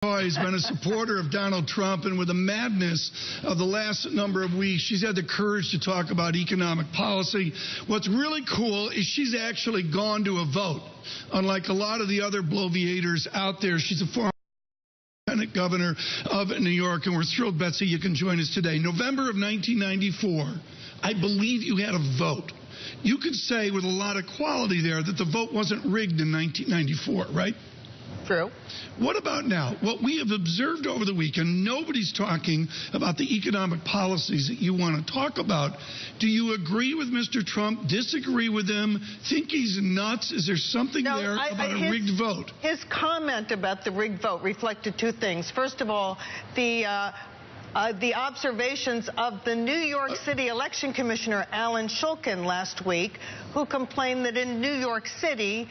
Has been a supporter of Donald Trump, and with the madness of the last number of weeks, she's had the courage to talk about economic policy. What's really cool is she's actually gone to a vote. Unlike a lot of the other bloviators out there, she's a former lieutenant governor of New York, and we're thrilled, Betsy, you can join us today. November of 1994, I believe you had a vote. You could say with a lot of quality there that the vote wasn't rigged in 1994, right? True. What about now? What we have observed over the weekend, nobody's talking about the economic policies that you want to talk about. Do you agree with Mr. Trump, disagree with him, think he's nuts? Is there something there about a rigged vote? His comment about the rigged vote reflected two things. First of all, the observations of the New York City election commissioner, Alan Shulkin, last week, who complained that in New York City,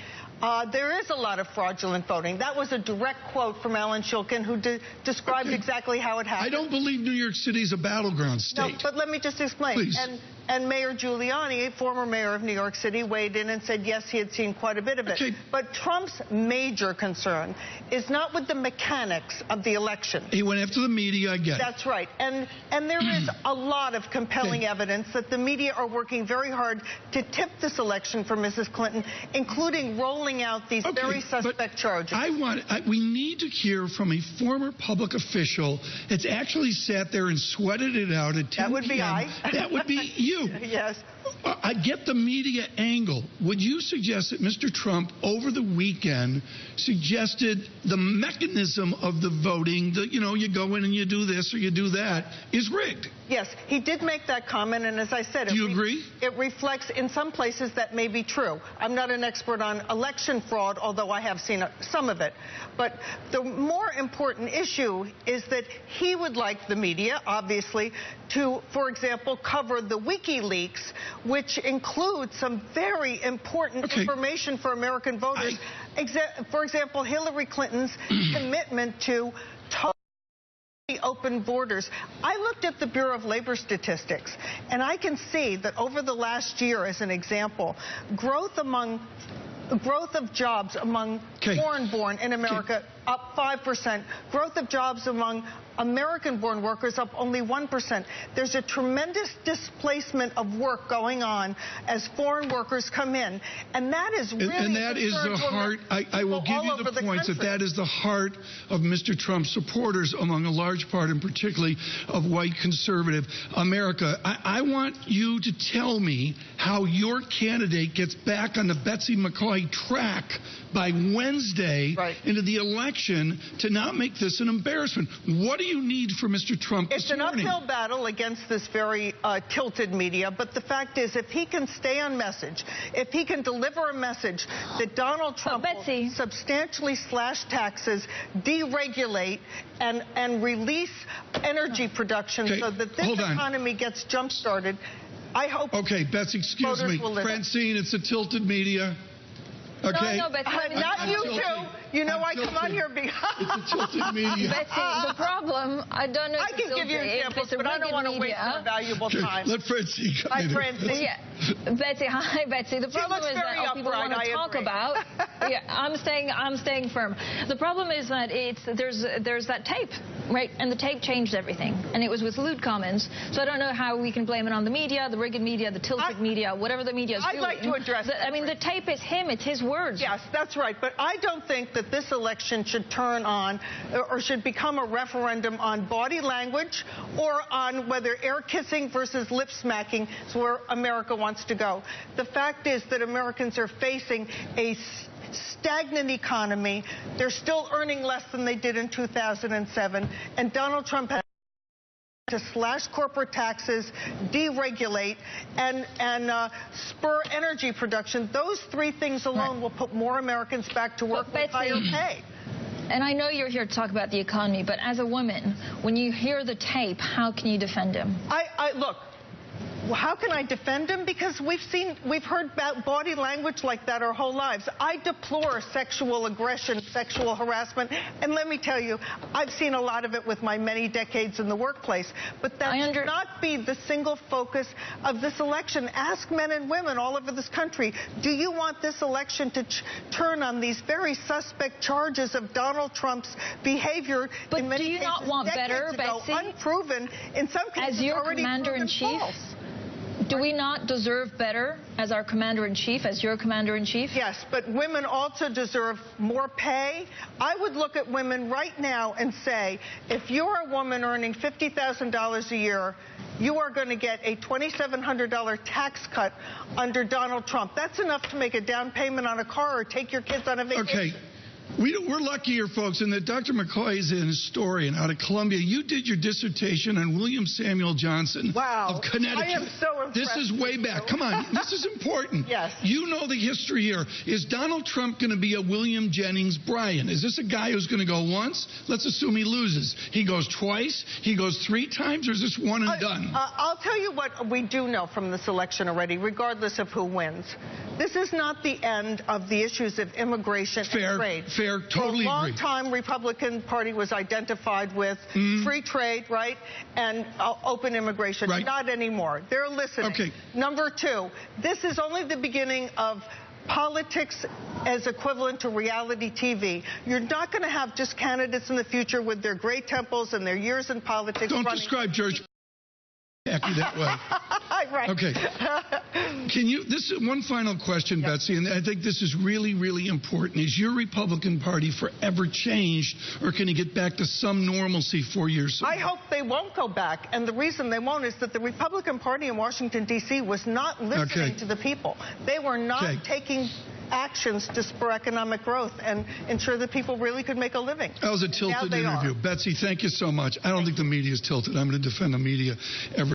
there is a lot of fraudulent voting. That was a direct quote from Alan Shulkin, who described exactly how it happened. I don't believe New York City is a battleground state. No, but let me just explain. Please. And Mayor Giuliani, former mayor of New York City, weighed in and said, yes, he had seen quite a bit of it. Okay. But Trump's major concern is not with the mechanics of the election. He went after the media, I get it. That's right. And there is a lot of compelling evidence that the media are working very hard to tip this election for Mrs. Clinton, including rolling out these very suspect charges. We need to hear from a former public official that's actually sat there and sweated it out at 10 That would be I. That would be you. Yes. I get the media angle. Would you suggest that Mr. Trump, over the weekend, suggested the mechanism of the voting, that, you know, you go in and you do this or you do that, is rigged? Yes, he did make that comment, and as I said, do you agree? It reflects in some places that may be true. I'm not an expert on election fraud, although I have seen some of it. But the more important issue is that he would like the media, obviously, to, for example, cover the WikiLeaks, which includes some very important information for American voters. For example, Hillary Clinton's commitment to open borders. I looked at the Bureau of Labor Statistics, and I can see that over the last year, as an example, growth of jobs among foreign-born in America up 5%. Growth of jobs among American-born workers up only 1%. There's a tremendous displacement of work going on as foreign workers come in, and that is really and that is the heart. I will give you the points that is the heart of Mr. Trump's supporters, among a large part, and particularly of white conservative America. I want you to tell me how your candidate gets back on the Betsy McCaughey track by Wednesday into the election to not make this an embarrassment. What do you need for Mr. Trump this morning? It's an uphill battle against this very tilted media, but the fact is, if he can stay on message, if he can deliver a message that Donald Trump will substantially slash taxes, deregulate, and release energy production so that this economy gets jump-started, I hope Betsy, excuse me. Francine, it's a tilted media. Okay. No, Betsy, not you two. You know I come on here because it's a tilted media. Betsy, the problem, I don't know. I can give you examples, but I don't want to waste your valuable time. Let Francine come in. Hi, Francine. Betsy, hi, Betsy. The problem is that people want to talk about. I'm staying firm. The problem is that there's that tape, right? And the tape changed everything, and it was with lewd comments. So I don't know how we can blame it on the media, the rigged media, the tilted media, whatever the media is doing. I'd like to address that. I mean, the tape is him. It's his words. Yes, that's right. But I don't think that this election should turn on or should become a referendum on body language or on whether air kissing versus lip smacking is where America wants to go. The fact is that Americans are facing a stagnant economy. They're still earning less than they did in 2007. And Donald Trump has to slash corporate taxes, deregulate, and spur energy production. Those three things alone will put more Americans back to work with higher pay. And I know you're here to talk about the economy, but as a woman, when you hear the tape, how can you defend him? Look, How can I defend him? Because we've heard about body language like that our whole lives. I deplore sexual aggression, sexual harassment, and let me tell you, I've seen a lot of it with my many decades in the workplace. But that should not be the single focus of this election. Ask men and women all over this country, do you want this election to turn on these very suspect charges of Donald Trump's behavior? But in many do you cases, not want better, ago, Betsy? Unproven, in some cases as your already commander-in-chief? Do we not deserve better as our commander-in-chief, as your commander-in-chief? Yes, but women also deserve more pay. I would look at women right now and say, if you're a woman earning $50,000 a year, you are going to get a $2,700 tax cut under Donald Trump. That's enough to make a down payment on a car or take your kids on a vacation. Okay. We're lucky here, folks, in that Dr. McCoy is an historian out of Columbia. You did your dissertation on William Samuel Johnson of Connecticut. I am so impressed. This is way back. Come on. This is important. Yes. You know the history here. Is Donald Trump going to be a William Jennings Bryan? Is this a guy who's going to go once? Let's assume he loses. He goes twice? He goes 3 times? Or is this one and done? I'll tell you what we do know from this election already, regardless of who wins. This is not the end of the issues of immigration and trade. Fair, totally agree. For a long time, Republican Party was identified with free trade, right, and open immigration. Right. Not anymore. They're listening. Okay. Number 2, this is only the beginning of politics as equivalent to reality TV. You're not going to have just candidates in the future with their great temples and their years in politics. Don't describe George that way. Right. Okay. This is one final question, Betsy, and I think this is really, really important. Is your Republican Party forever changed, or can you get back to some normalcy 4 years from now? I hope they won't go back, and the reason they won't is that the Republican Party in Washington, D.C. was not listening to the people. They were not taking actions to spur economic growth and ensure that people really could make a living. That was a tilted interview. Betsy, thank you so much. I don't think the media is tilted. I'm going to defend the media every